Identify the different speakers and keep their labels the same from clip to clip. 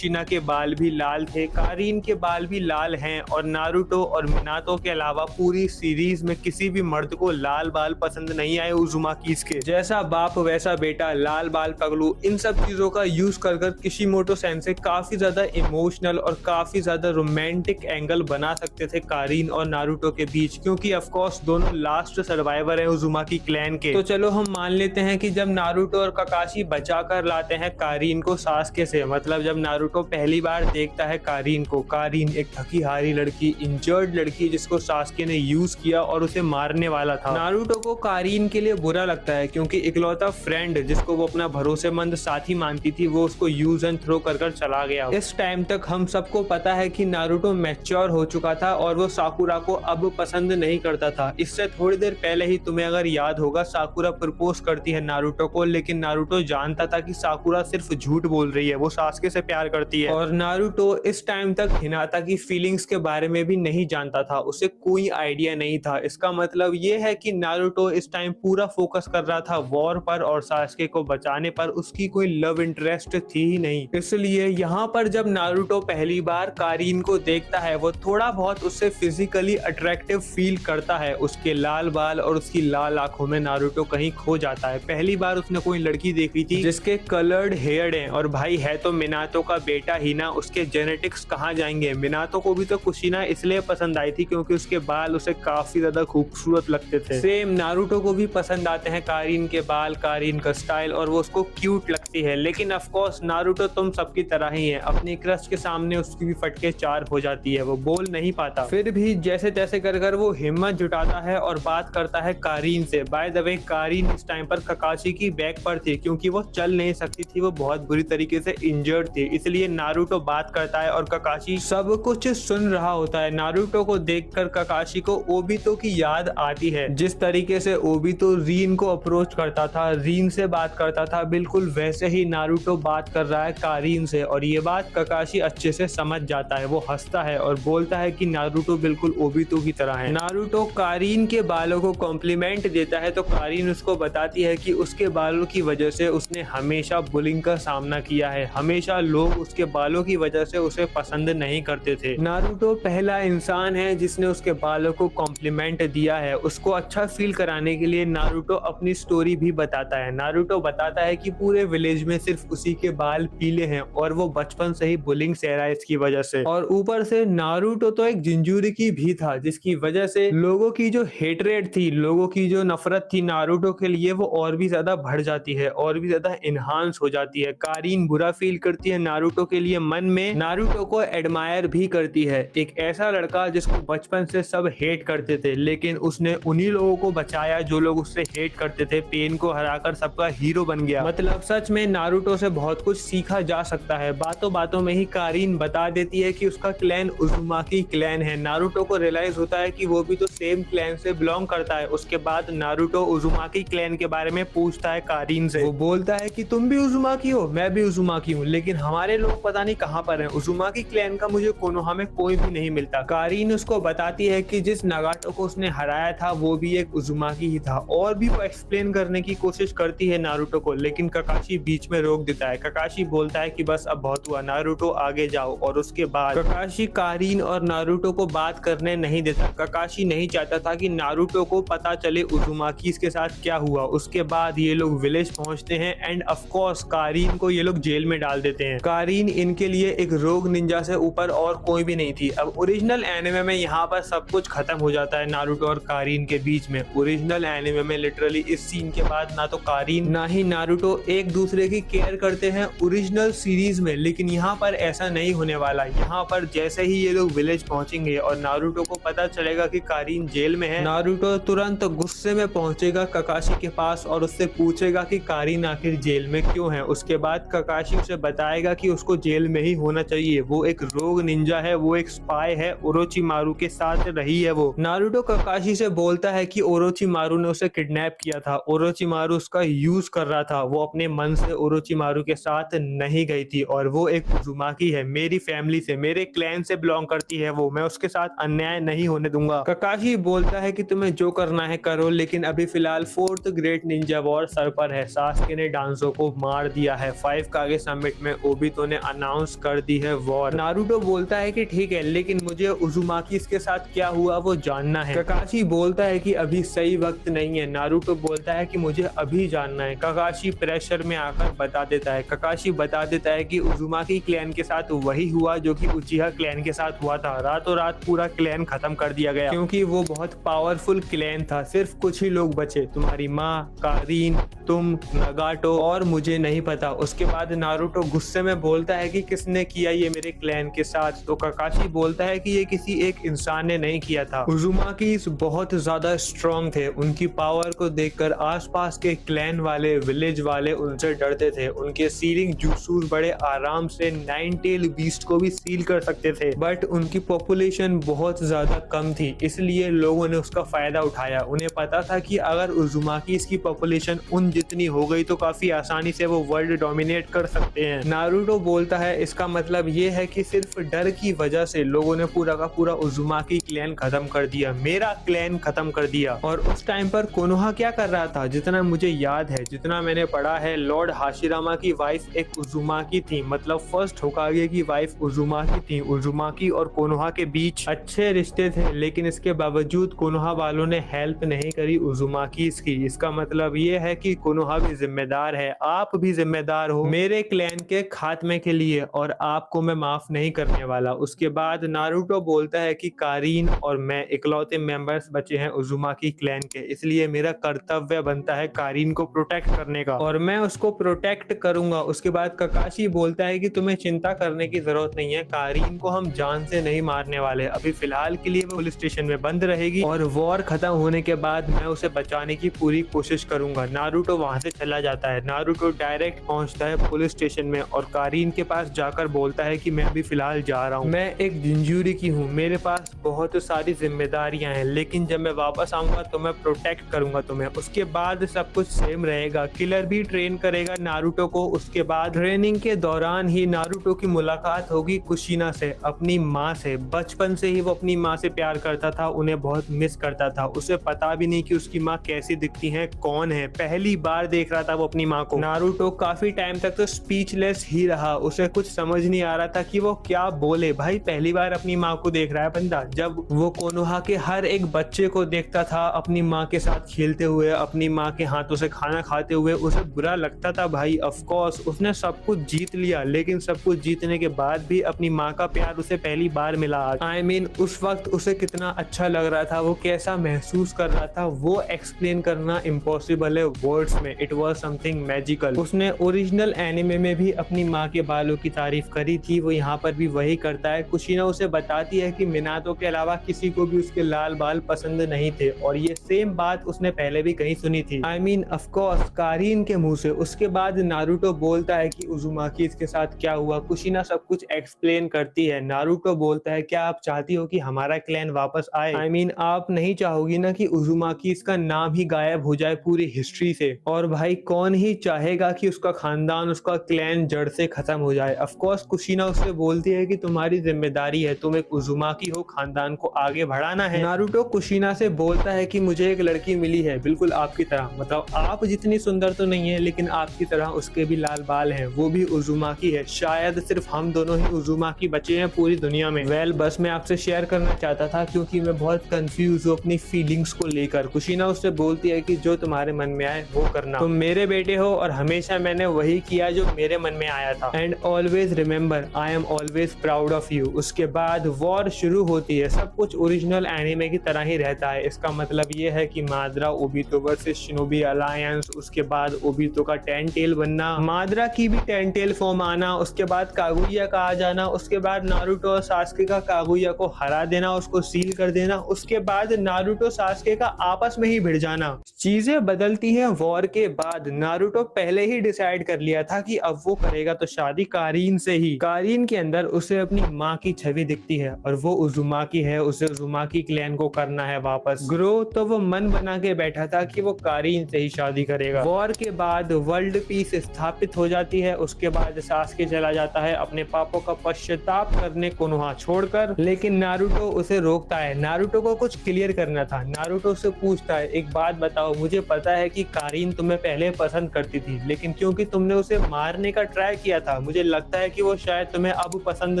Speaker 1: शिना के बाल भी लाल थे, कारीन के बाल भी लाल हैं और नारुतो और मिनातो के अलावा पूरी सीरीज में किसी भी मर्द को लाल बाल पसंद नहीं आए उज़ुमाकी के। जैसा बाप वैसा बेटा, लाल बाल पगलू, इन सब चीजों का यूज कर किशिमोटो सेंसे काफी ज्यादा इमोशनल और काफी ज्यादा रोमांटिक एंगल बना सकते थे कारीन और नारुतो के बीच, क्योंकि ऑफ कोर्स दोनों लास्ट सर्वाइवर है उज़ुमाकी क्लैन के। तो चलो हम मान लेते हैं कि जब नारुतो और काकाशी बचा कर लाते हैं कारीन को सास्के से, मतलब जब नारुतो पहली बार देखता है कारीन को, कारीन एक थकी हारी लड़की, इंजर्ड लड़की जिसको सास्के ने यूज किया और उसे मारने वाला था। नारुतो को कारीन के लिए बुरा लगता है क्योंकि इकलौता फ्रेंड जिसको वो अपना भरोसेमंद साथी मानती थी वो उसको यूज एंड थ्रो कर चला गया। इस टाइम तक हम सबको पता है कि नारुतो मैच्योर हो चुका था और वो साकुरा को अब पसंद नहीं करता था। इससे थोड़ी देर पहले ही तुम्हें अगर याद होगा साकुरा प्रपोज करती है नारुतो को, लेकिन नारुतो जानता था कि साकुरा सिर्फ झूठ बोल रही है, वो सास्के से प्यार करती है। और नारुतो इस टाइम तक हिनाता की फीलिंग्स के बारे में भी नहीं जानता था, उसे कोई आइडिया नहीं था। इसका मतलब ये है कि नारुतो इस टाइम पूरा फोकस कर रहा था वॉर पर और सास्के को बचाने पर, उसकी कोई लव इंटरेस्ट थी ही नहीं। इसलिए यहाँ पर जब नारुतो पहली बार कारीन को देखता है वो थोड़ा बहुत उससे फिजिकली अट्रैक्टिव फील करता है। उसके लाल बाल और उसकी लाल आंखों में नारुतो कहीं खो जाता है। पहली बार उसने कोई लड़की देखी थी जिसके कलर्ड हेयर है, और भाई है तो मिनातो का बेटा ही ना, उसके जेनेटिक्स कहाँ जाएंगे। मिनातो को भी तो कुशिना इसलिए पसंद आई थी क्योंकि उसके बाल उसे काफी ज्यादा खूबसूरत लगते थे। सेम नारुतो को भी पसंद आते हैं कारीन के बाल, कारीन का स्टाइल, और वो उसको क्यूट लगती है। लेकिन ऑफ कोर्स नारुतो तुम सबकी तरह ही है, अपनी क्रश के सामने उसकी भी फटके चार हो जाती है, वो बोल नहीं पाता। फिर भी जैसे तैसे कर वो हिम्मत जुटाता है और बात करता है कारीन से। बाय द वे कारीन इस टाइम पर काकाशी की बैक पर थी क्योंकि वो चल नहीं सकती थी, वो बहुत बुरी तरीके से इंजर्ड थी, इसलिए नारुतो बात करता है और काकाशी सब कुछ सुन रहा होता है। नारुतो को देखकर काकाशी को ओबितो की याद आती है। जिस तरीके से ओबितो रीन को अप्रोच करता था, रीन से बात करता था, बिल्कुल वैसे ही नारुतो बात कर रहा है कारीन से, और ये बात काकाशी अच्छे से समझ जाता है। वो हंसता है और बोलता है कि नारुतो बिल्कुल ओबितो की तरह है। नारुतो कारीन के बालों को कॉम्प्लीमेंट देता है तो कारीन उसको बताती है कि उसके बालों की वजह से उसने हमेशा बुलिंग का सामना किया है, हमेशा लोग उसके बालों की वजह से उसे पसंद नहीं करते थे। नारुतो पहला इंसान है जिसने उसके बालों को कॉम्प्लीमेंट दिया है। उसको अच्छा फील कराने के लिए नारुतो अपनी स्टोरी भी बताता है। नारुतो बताता है कि पूरे विलेज में सिर्फ उसी के बाल पीले हैं और वो बचपन से ही बुलिंग सह रहा है इसकी वजह से। और ऊपर से नारुतो तो एक जिंजुरिकी भी था जिसकी वजह से लोगों की जो हेटरेट थी, लोगों की जो नफरत थी नारुतो के लिए, वो और भी ज्यादा बढ़ जाती है, और भी ज्यादा इनहांस हो जाती है। कारीन बुरा फील करती है नारुतो के लिए मन में, नारुतो को एडमायर भी करती है। एक ऐसा लड़का जिसको बचपन से सब हेट करते थे, लेकिन उसने उन्हीं लोगों को बचाया जो लोग उससे हेट करते थे, पेन को हराकर सबका हीरो बन गया। मतलब सच में नारुतो से बहुत कुछ सीखा जा सकता है। बातों बातों में ही कारीन बता देती है कि उसका क्लैन उज़ुमाकी क्लैन है। नारुतो को रियलाइज होता है कि वो भी तो सेम क्लैन से बिलोंग करता है। उसके बाद नारुतो उज़ुमाकी क्लैन के बारे में पूछता है कारीन से। वो बोलता है कि तुम भी उज़ुमाकी हो, मैं भी उज़ुमाकी हूँ, लेकिन हमारे लोग पता नहीं कहाँ पर हैं। उज़ुमाकी क्लैन का मुझे कोनोहा में कोई भी नहीं मिलता। कारीन उसको बताती है कि जिस नगाटो को उसने हराया था वो भी एक उज़ुमाकी ही था, और भी वो एक्सप्लेन करने की कोशिश करती है नारुतो को, लेकिन काकाशी बीच में रोक देता है। काकाशी बोलता है कि बस अब बहुत हुआ, नारुतो आगे जाओ। और उसके बाद काकाशी कारीन और नारुतो को बात करने नहीं देता। काकाशी नहीं चाहता था कि नारुतो को पता चले उज़ुमाकी के साथ क्या हुआ। उसके बाद ये लोग विलेज पहुंचते हैं एंड ऑफ कोर्स कारीन को ये लोग जेल में डाल देते हैं। कारीन इनके लिए एक रोग निंजा से ऊपर और कोई भी नहीं थी। अब ओरिजिनल एनिमे में यहाँ पर सब कुछ खत्म हो जाता है नारुतो और कारीन के बीच में। ओरिजिनल एनिमे में लिटरली इस सीन के बाद ना तो कारीन ना ही नारुतो एक दूसरे की केयर करते हैं ओरिजिनल सीरीज में, लेकिन यहाँ पर ऐसा नहीं होने वाला। यहाँ पर जैसे ही ये लोग विलेज पहुंचेंगे और नारुतो को पता चलेगा कि कारीन जेल में है, नारुतो तुरंत गुस्से में पहुंचेगा काकाशी के पास और उससे पूछेगा कि कारीन आखिर जेल में क्यों है। उसके बाद काकाशी उसे बताएगा कि उसको जेल में ही होना चाहिए, वो एक रोग निंजा है, वो एक स्पाई है, ओरोचिमारू के साथ रही है वो। नारुतो काकाशी से बोलता है कि ओरोचिमारू ने उसे किडनैप किया था, ओरोचिमारू उसका यूज कर रहा था, वो अपने मन से ओरोचिमारू के साथ नहीं गई थी और वो एक उजुमाकी है, मेरी फैमिली से, मेरे क्लैन से बिलोंग करती है वो, मैं उसके साथ अन्याय नहीं होने दूंगा। ककाशी बोलता है कि तुम्हें जो करना है करो, लेकिन अभी फिलहाल fourth great Ninja war sir पर है। सास्के ने डांसो को मार दिया है। 5 कागे समिट में ओबितो ने अनाउंस कर दी है वॉर। नारुतो बोलता है कि ठीक है, लेकिन मुझे उजुमाकी के साथ क्या हुआ वो जानना है। ककाशी बोलता है कि अभी सही वक्त नहीं है। नारुतो बोलता है कि मुझे अभी जानना है। ककाशी प्रेशर में आकर बता देता है। ककाशी बता देता है कि उजुमाकी क्लैन के साथ वही हुआ जो कि उचिहा क्लैन के साथ हुआ था। रातों रात पूरा क्लैन खत्म कर दिया गया क्योंकि वो बहुत पावरफुल क्लैन था। सिर्फ कुछ ही लोग बचे, तुम्हारी माँ, कारीन, तुम, नगाटो और मुझे नहीं पता। उसके बाद नारुतो गुस्से में बोलता है कि किसने किया ये मेरे क्लैन के साथ। तो ककाशी बोलता है कि ये किसी एक इंसान ने नहीं किया था। उजुमाकी बहुत ज्यादा स्ट्रॉन्ग थे। उनकी पावर को देखकर आसपास के क्लैन वाले, विलेज वाले उनसे डरते थे। उनके सीलिंग जुसूस बड़े आराम से 9 टेल बीस्ट को भी सील कर सकते थे, बट उनकी पॉपुलेशन बहुत ज्यादा कम थी, इसलिए लोगों ने उसका फायदा उठाया। उन्हें पता था कि अगर उजुमाकी की पॉपुलेशन उन जितनी हो गई तो काफी आसानी से वो वर्ल्ड डोमिनेट कर सकते हैं। नारुतो बोलता है इसका मतलब ये है कि सिर्फ डर की वजह से लोगों ने पूरा का पूरा उजुमाकी क्लैन खत्म कर दिया, मेरा क्लैन खत्म कर दिया। और उस टाइम पर कोनोहा क्या कर रहा था? जितना मुझे याद है, जितना मैंने पढ़ा है, लॉर्ड हाशिरामा की वाइफ एक उजुमाकी थी, मतलब फर्स्ट होकागे की वाइफ उजुमाकी थी। उजुमाकी और कोनोहा के बीच अच्छे रिश्ते थे, लेकिन इसके बावजूद कोनोहा वालों ने हेल्प नहीं करी उजुमाकी की। इसका मतलब ये है कि कोनोहा भी जिम्मेदार है, आप भी जिम्मेदार हो मेरे क्लैन के खात्मे के लिए, और आपको मैं माफ नहीं करने वाला। उसके बाद नारुतो बोलता है कि कारीन और मैं इकलौते मेंबर्स बचे हैं उजुमाकी क्लैन के, इसलिए मेरा कर्तव्य बनता है कारीन को प्रोटेक्ट करने का, और मैं उसको प्रोटेक्ट करूंगा। उसके बाद ककाशी बोलता है कि तुम्हें चिंता करने की जरूरत नहीं है, कारीन को हम जान से नहीं मारने वाले। अभी फिलहाल के लिए वो पुलिस स्टेशन में बंद रहेगी और वॉर खत्म होने के बाद मैं उसे बचाने की पूरी कोशिश करूंगा। नारुतो वहां से चला जाता है। नारुतो डायरेक्ट पहुंचता है पुलिस स्टेशन में और कारीन के पास जाकर बोलता है कि मैं अभी फिलहाल जा रहा हूँ, मैं एक जिंजूरी की हूँ, मेरे पास बहुत सारी जिम्मेदारियां हैं, लेकिन जब मैं वापस आऊंगा तो मैं प्रोटेक्ट करूंगा तुम्हें। उसके बाद सब कुछ सेम रहेगा। किलर भी ट्रेन करेगा नारुतो को। उसके बाद ट्रेनिंग के दौरान ही नारुतो की मुलाकात होगी कुशिना से, अपनी माँ से। बचपन से ही वो अपनी माँ से प्यार करता था, उन्हें बहुत मिस करता था। उसे पता भी नहीं कि उसकी माँ कैसी दिखती है, कौन है। पहली बार देख रहा था वो अपनी माँ को। नारुतो काफी टाइम तक तो स्पीचलेस ही रहा, उसे कुछ समझ नहीं आ रहा था कि वो क्या बोले। भाई पहली बार अपनी माँ को देख रहा है बंदा। जब वो कोनोहा के हर एक बच्चे को देखता था अपनी माँ के साथ खेलते हुए, अपनी माँ के हाथों से खाना खाते हुए, उसे बुरा लगता था भाई। ऑफ कोर्स उसने सब कुछ जीत लिया, लेकिन सब कुछ जीतने के बाद भी अपनी माँ का प्यार उसे पहली बार मिला। I mean, उस वक्त उसे कितना अच्छा लग रहा था, वो कैसा महसूस कर रहा था, वो एक्सप्लेन करना इम्पॉसिबल है वर्ड्स में। It was something magical. उसने ओरिजिनल एनिमे में भी अपनी माँ के बालों की तारीफ करी थी, वो यहाँ पर भी वही करता है। कुशिना उसे बताती है कि मिनातो के अलावा किसी को भी उसके लाल बाल पसंद नहीं थे, और ये सेम बात उसने पहले भी कहीं सुनी थी। I mean, of course, कारीन के मुंह से। उसके बाद नारुतो बोलता है कि उजुमाकी इसके साथ क्या हुआ। कुशिना सब कुछ एक्सप्लेन करती है। नारुतो बोलता है क्या आप चाहती हो कि हमारा क्लैन वापस आए? I mean, आप नहीं चाहोगी ना कि उजुमाकी इसका नाम ही गायब हो जाए पूरी हिस्ट्री से? और भाई कौन ही चाहेगा कि उसका खानदान, उसका क्लैन जड़ से खत्म हो जाए। ऑफ कोर्स कुशिना उससे बोलती है कि तुम्हारी जिम्मेदारी है, तुम एक उजुमाकी हो, खानदान को आगे बढ़ाना है। नारुतो कुशिना से बोलता है कि मुझे एक लड़की मिली है बिल्कुल आपकी तरह, मतलब आप जितनी सुंदर तो नहीं है, लेकिन आपकी तरह उसके भी लाल बाल हैं, वो भी उजुमाकी है। शायद सिर्फ हम दोनों ही उजुमाकी बचे हैं पूरी दुनिया में। वेल, बस मैं आपसे शेयर करना चाहता था क्योंकि मैं बहुत कंफ्यूज हूँ अपनी फीलिंग्स को लेकर। कुशिना उससे बोलती है कि जो तुम्हारे मन में आए वो करना, तुम मेरे बेटे हो और हमेशा मैंने वही किया जो मेरे मन में आया था। And always remember, I am always proud of you. उसके बाद वॉर शुरू होती है। सब कुछ ओरिजिनल एनिमे की तरह ही रहता है। इसका मतलब ये है कि माद्रा ओबितो वर्सेस शिनोबी अलायंस, उसके बाद ओबितो का 10 टेल बनना, माद्रा की भी 10 टेल फॉर्म आना, उसके बाद कागुया का आ जाना, उसके बाद नारुतो और सास्के का कागुया को हरा देना, उसको सील कर देना, उसके बाद नारुतो सास्के का आपस में ही भिड़ जाना। चीजें बदलती हैं वॉर के बाद। नारुतो पहले ही डिसाइड कर लिया था कि अब वो करेगा तो शादी कारीन से ही। कारीन के अंदर उसे अपनी माँ की छवि दिखती है और वो उजुमाकी है, उसे उजुमाकी क्लैन को करना है वापस ग्रो। तो वो मन बना के बैठा था कि वो कारीन से ही शादी करेगा। वॉर के बाद वर्ल्ड वर्ल्ड पीस स्थापित हो जाती है। उसके बाद सास्के चला जाता है अपने पापों का पश्चाताप करने कोनोहा छोड़कर, लेकिन नारुतो उसे रोकता है। नारुतो को कुछ क्लियर करना था। नारुतो से पूछता है, एक बात बताओ, मुझे पता है कि कारीन तुम्हें पहले पसंद करती थी, लेकिन क्योंकि तुमने उसे मारने का ट्राई किया था, मुझे लगता है कि वो शायद तुम्हें अब पसंद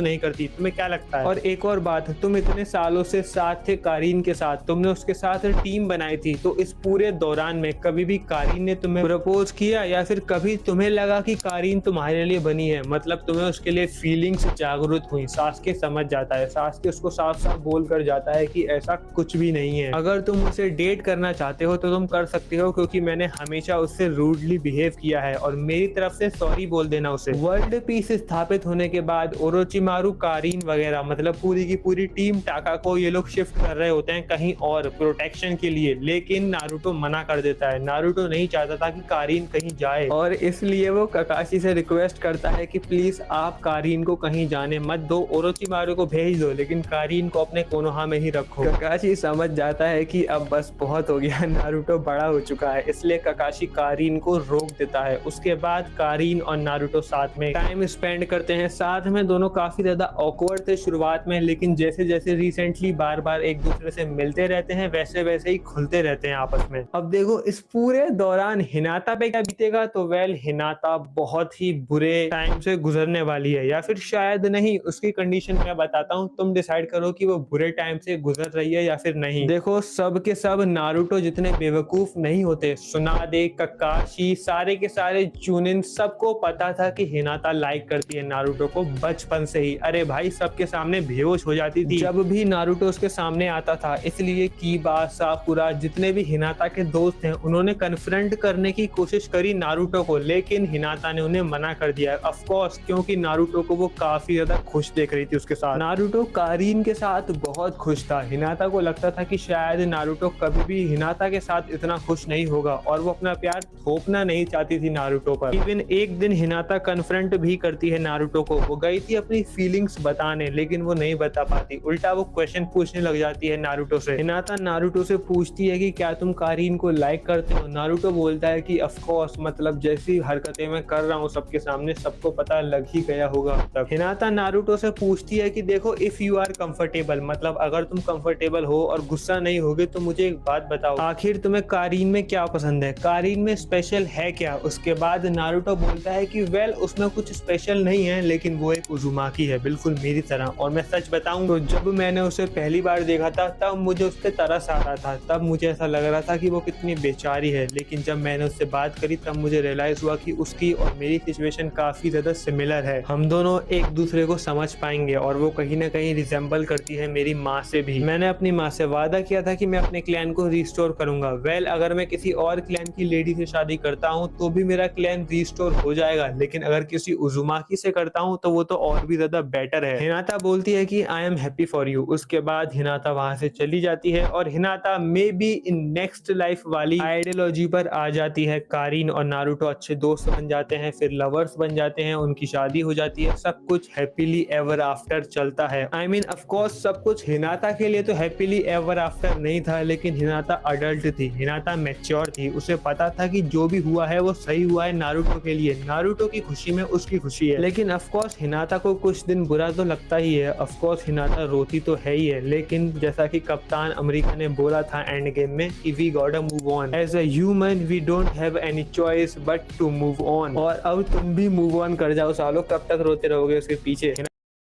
Speaker 1: नहीं करती। तुम्हें क्या लगता है? और एक और बात, तुम इतने सालों से साथ थे कारीन के साथ, तुमने उसके साथ टीम बनाई थी, तो इस पूरे दौरान में कभी भी कारीन ने तुम्हें प्रपोज किया या फिर कभी तुम्हें लगा कि कारीन तुम्हारे लिए बनी है? मतलब तुम्हें उसके लिए फीलिंग्स जागरूक हुई? सास्के समझ जाता है। सास्के उसको साफ साफ बोल कर जाता है कि ऐसा कुछ भी नहीं है। अगर तुम उसे डेट करना चाहते हो तो तुम कर सकते हो, क्योंकि मैंने हमेशा उससे रूडली बिहेव किया है, और मेरी तरफ से सॉरी बोल देना उसे। वर्ल्ड पीस स्थापित होने के बाद ओरोचिमारू, कारीन वगैरह मतलब पूरी की पूरी टीम टाका को ये लोग शिफ्ट कर रहे होते हैं कहीं और प्रोटेक्शन के लिए, लेकिन नारुतो मना कर देता है। नारुतो नहीं चाहता था कि कारीन कहीं जाए, और इसलिए वो ककाशी से रिक्वेस्ट करता है कि प्लीज आप कारीन को कहीं जाने मत दो, ओरोचिमारू को भेज दो, लेकिन कारीन को अपने कोनोहा में ही रखो। ककाशी समझ जाता है कि अब बस बहुत हो गया, नारुतो बड़ा हो चुका है, इसलिए ककाशी कारीन को रोक देता है। उसके बाद कारीन और नारुतो साथ में टाइम स्पेंड करते हैं। साथ में दोनों काफी ज्यादा ऑकवर्ड थे शुरुआत में, लेकिन जैसे जैसे रिसेंटली बार बार एक दूसरे से मिलते रहते हैं, वैसे वैसे ही खुलते रहते हैं आपस में। अब देखो इस पूरे दौरान हिनाता पे क्या बीतेगा, तो वेल हिनाता बहुत ही बुरे टाइम से गुजरने वाली है, या फिर शायद नहीं, उसकी कंडीशन मैं बताता हूँ, तुम डिसाइड करो कि वो बुरे टाइम से गुजर रही है या फिर नहीं। देखो सब के सब नारुतो जितने बेवकूफ नहीं होते, सुनादे, ककाशी, सारे के सारे चुनिन, सबको पता था कि हिनाता लाइक करती है नारुतो को बचपन से ही। अरे भाई सबके सामने बेहोश हो जाती थी जब भी नारुतो उसके सामने आता था, इसलिए कीबा, साकुरा, जितने भी हिनाता के दोस्त हैं, उन्होंने कन्फ्रंट करने की कोशिश करी नारुतो को, लेकिन हिनाता ने उन्हें मना कर दिया। ऑफ कोर्स क्योंकि नारुतो को वो काफी ज्यादा खुश देख रही थी उसके साथ। नारुतो कारीन के साथ बहुत खुश था। हिनाता को लगता था कि शायद नारुतो कभी भी हिनाता के साथ इतना खुश नहीं होगा, और वो अपना प्यार थोपना नहीं चाहती थी नारुतो पर। इवन एक दिन हिनाता कन्फ्रंट भी करती है नारुतो को। वो गई थी अपनी फीलिंग्स बताने, लेकिन वो नहीं बता पाती, उल्टा वो क्वेश्चन पूछने लग जाती है नारुतो से। हिनाता नारुतो से पूछती है कि क्या तुम कारीन को लाइक करते हो? नारुतो बोलता है कि ऑफ कोर्स, मतलब जैसी हरकतें मैं कर रहा हूँ सबके सामने, सबको पता लग ही गया होगा तब। हिनाता नारुतो से पूछती है कि देखो इफ यू आर कंफर्टेबल, मतलब अगर तुम कंफर्टेबल हो और गुस्सा नहीं होगे तो मुझे एक बात बताओ, आखिर तुम्हें कारीन में क्या पसंद है? कारीन में स्पेशल है क्या? उसके बाद नारुतो बोलता है कि वेल उसमें कुछ स्पेशल नहीं है, लेकिन वो एक उजुमाकी है, बिल्कुल मेरी तरह। और मैं सच बताऊं तो जब मैंने उसे पहली बार देखा था तब मुझे उससे तरस आ रहा था, तब मुझे ऐसा लग रहा था कि वो कितनी बेचारी है, लेकिन जब मैंने उससे बात करी तब मुझे रियलाइज हुआ कि उसकी और मेरी सिचुएशन काफी ज्यादा सिमिलर है। हम दोनों एक दूसरे को समझ पाएंगे, और वो कहीं ना कहीं रिजेंबल करती है मेरी माँ से भी। मैंने अपनी माँ से वादा किया था कि मैं अपने क्लैन को रिस्टोर करूंगा। वेल अगर मैं किसी और क्लैन की लेडी से शादी करता हूँ तो भी मेरा क्लैन रिस्टोर हो जाएगा, लेकिन अगर किसी उजुमाकी से करता हूँ तो वो तो और भी ज्यादा बेटर है। हिनाता बोलती है कि I am happy for you. उसके बाद हिनाता वहां से चली जाती है, और हिनाता may be in next life वाली आइडियोलॉजी पर आ जाती है। कारीन और नारुतो अच्छे दोस्त बन जाते हैं, फिर लवर्स बन जाते हैं, उनकी शादी हो जाती है, सब कुछ हैप्पीली एवर आफ्टर चलता है। आई मीन ऑफ कोर्स सब कुछ हिनाता के लिए तो हैप्पीली एवर आफ्टर नहीं था, लेकिन हिनाता अडल्ट थी, हिनाता मैच्योर थी, उसे पता था कि जो भी हुआ है वो सही हुआ है नारुतो के लिए, नारुतो की खुशी में उसकी खुशी है। लेकिन ऑफ कोर्स हिनाता को कुछ दिन बुरा तो लगता ही है, ऑफ कोर्स हिनाता रोती तो है ही है, लेकिन जैसा कि कप्तान अमेरिका ने बोला था एंड गेम में कि we got move on, as a human we don't have any choice but to move on. और अब तुम भी मूव ऑन कर जाओ सालो, कब तक रोते रहोगे उसके पीछे।